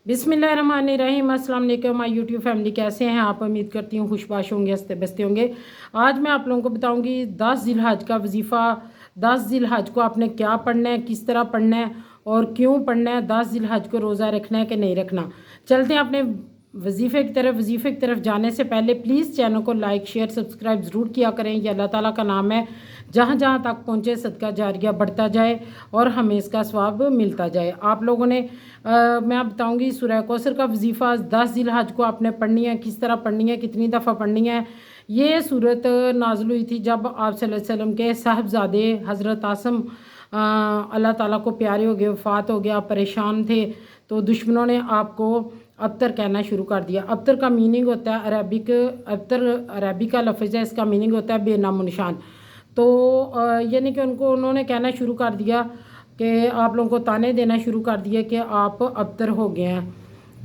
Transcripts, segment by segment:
बिस्मिल्लाहिर्रहमानिर्रहीम। अस्सलाम वालेकुम माय यूट्यूब फैमिली, कैसे हैं आप? उम्मीद करती हूँ खुशबाश होंगे, हंसते बसते होंगे। आज मैं आप लोगों को बताऊंगी 10 जिलहज का वजीफ़ा। 10 जिलहज को आपने क्या पढ़ना है, किस तरह पढ़ना है और क्यों पढ़ना है। 10 जिलहज को रोज़ा रखना है कि नहीं रखना। चलते हैं अपने वजीफ़े की तरफ जाने से पहले प्लीज़ चैनल को लाइक शेयर सब्सक्राइब ज़रूर किया करें। ये अल्लाह ताला का नाम है, जहाँ जहाँ तक पहुँचे सदका जारिया बढ़ता जाए और हमें इसका स्वाब मिलता जाए। आप लोगों ने मैं आप बताऊँगी सूरह कौसर का वजीफ़ा 10 जिलहज को आपने पढ़नी है, किस तरह पढ़नी है, कितनी दफ़ा पढ़नी है। ये सूरत नाज़िल हुई थी जब आप सल्लल्लाहु अलैहि वसल्लम के साहबजादे हज़रत आसम अल्लाह ताला को प्यारे हो गए, वफ़ात हो गया, परेशान थे, तो दुश्मनों ने आपको अबतर कहना शुरू कर दिया। अबतर का मीनिंग होता है अबतर अरबी का लफ्ज़ है, इसका मीनिंग होता है बेनामो निशान। तो यानी कि उन्होंने कहना शुरू कर दिया कि आप लोगों को ताने देना शुरू कर दिए कि आप अबतर हो गए हैं।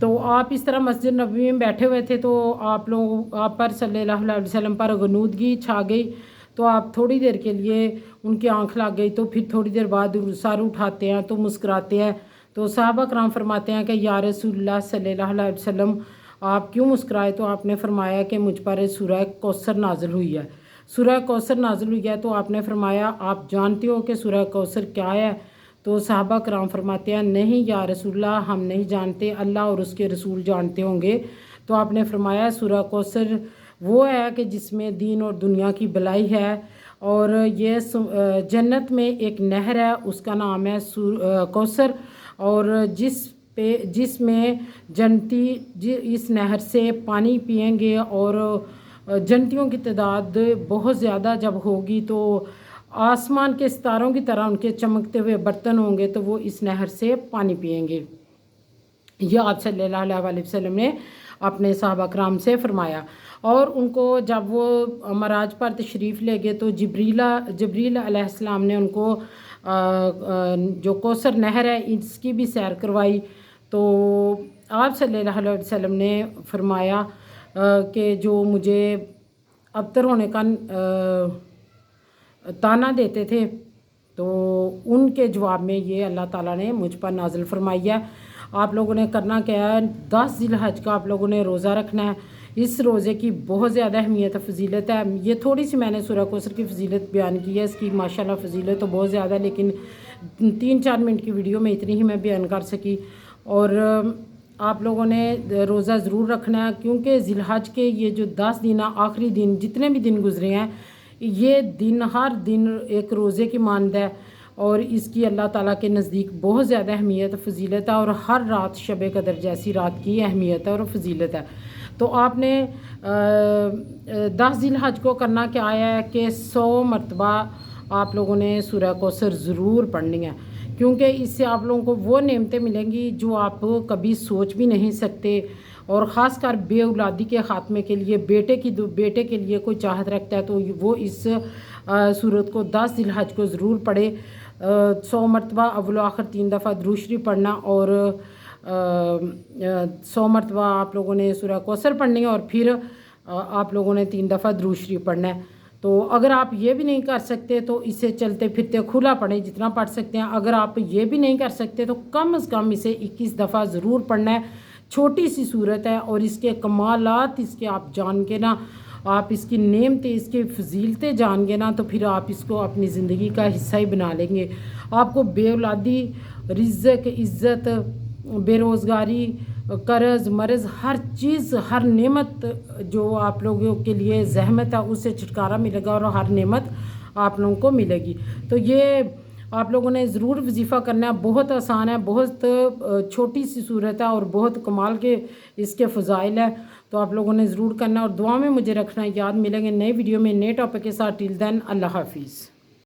तो आप इस तरह मस्जिद नबी में बैठे हुए थे, तो आप पर सल्लल्लाहु अलैहि वसल्लम पर गनूदगी छा गई। तो आप थोड़ी देर के लिए उनकी आंख लग गई, तो फिर थोड़ी देर बाद सर उठाते हैं तो मुस्कुराते हैं। तो सहाबा कराम फरमाते हैं कि या रसूलुल्लाह सल्लल्लाहु अलैहि वसल्लम आप क्यों मुस्कुराए? तो आपने फरमाया कि मुझ पर सूरह कौसर नाज़िल हुई है। सूरह कौसर नाज़िल हुई है, तो आपने फरमाया आप जानते हो कि सूरह कौसर क्या है? तो सहाबा कराम फरमाते हैं नहीं या रसूलुल्लाह हम नहीं जानते, अल्लाह और उसके रसूल जानते होंगे। तो आपने फरमाया सूरह कौसर वो है कि जिसमें दीन और दुनिया की भलाई है, और ये जन्नत में एक नहर है, उसका नाम है कौसर, और जिसमें जन्नती इस नहर से पानी पिएंगे, और जन्नतियों की तादाद बहुत ज़्यादा जब होगी तो आसमान के सितारों की तरह उनके चमकते हुए बर्तन होंगे, तो वो इस नहर से पानी पिएंगे। यह आप सल्लल्लाहु अलैहि वसल्लम ने अपने सहाबा कराम से फरमाया। और उनको जब वो मराज पर तशरीफ़ ले गए, तो जबरील अलैहिस्सलाम ने उनको जो कौसर नहर है इसकी भी सैर करवाई। तो आप सल्लल्लाहु अलैहि वसल्लम ने फरमाया कि जो मुझे अबतर होने का ताना देते थे, तो उनके जवाब में ये अल्लाह ताला ने मुझ पर नाज़िल फरमाई है। आप लोगों ने करना क्या है, 10 जिलहज का आप लोगों ने रोज़ा रखना है। इस रोज़े की बहुत ज़्यादा अहमियत फ़जीलत है। ये थोड़ी सी मैंने सूरह कौसर की फ़जीलत बयान की है, इसकी माशाल्लाह फ़जीलत तो बहुत ज़्यादा है, लेकिन 3-4 मिनट की वीडियो में इतनी ही मैं बयान कर सकी। और आप लोगों ने रोज़ा ज़रूर रखना है, क्योंकि जिलहज के ये जो 10 दिन आखिरी दिन जितने भी दिन गुजरे हैं, ये दिन हर दिन एक रोज़े की मानद है, और इसकी अल्लाह ताला के नज़दीक बहुत ज़्यादा अहमियत फ़जीलत है, और हर रात शब कदर जैसी रात की अहमियत है और फ़जीलत है। तो आपने 10 जिलहज को करना क्या है कि 100 मरतबा आप लोगों ने सूरह कौसर ज़रूर पढ़नी है, क्योंकि इससे आप लोगों को वो नेमतें मिलेंगी जो आप कभी सोच भी नहीं सकते। और ख़ास कर बे औलादी के ख़ात्मे के लिए, बेटे के लिए कोई चाहत रखता है, तो वो इस सूरत को 10 जिलहज को ज़रूर पढ़े। 100 मरतबा अव्वल आखिर 3 दफ़ा दुरूद शरीफ पढ़ना, और 100 मरतबा आप लोगों ने सूरह कौसर पढ़नी है, और फिर आप लोगों ने 3 दफ़ा दुरूद शरीफ पढ़ना है। तो अगर आप ये भी नहीं कर सकते तो इसे चलते फिरते खुला पढ़ें, जितना पढ़ सकते हैं। अगर आप ये भी नहीं कर सकते तो कम से कम इसे 21 दफ़ा ज़रूर पढ़ना है। छोटी सी सूरत है, और इसके कमालात इसके आप जान के ना, आप इसकी नेमतें इसकी फजीलतें जान गए ना, तो फिर आप इसको अपनी ज़िंदगी का हिस्सा ही बना लेंगे। आपको बेऔलादी, रिज़्क़, इज़्ज़त, बेरोज़गारी, कर्ज़, मर्ज़, हर चीज़, हर नेमत जो आप लोगों के लिए ज़हमत है उससे छुटकारा मिलेगा, और हर नेमत आप लोगों को मिलेगी। तो ये आप लोगों ने ज़रूर वजीफ़ा करना है। बहुत आसान है, बहुत छोटी सी सूरत है, और बहुत कमाल के इसके फ़ज़ाइल है। तो आप लोगों ने ज़रूर करना, और दुआ में मुझे रखना याद। मिलेंगे नई वीडियो में नए टॉपिक के साथ। टिल देन अल्लाह हाफिज़।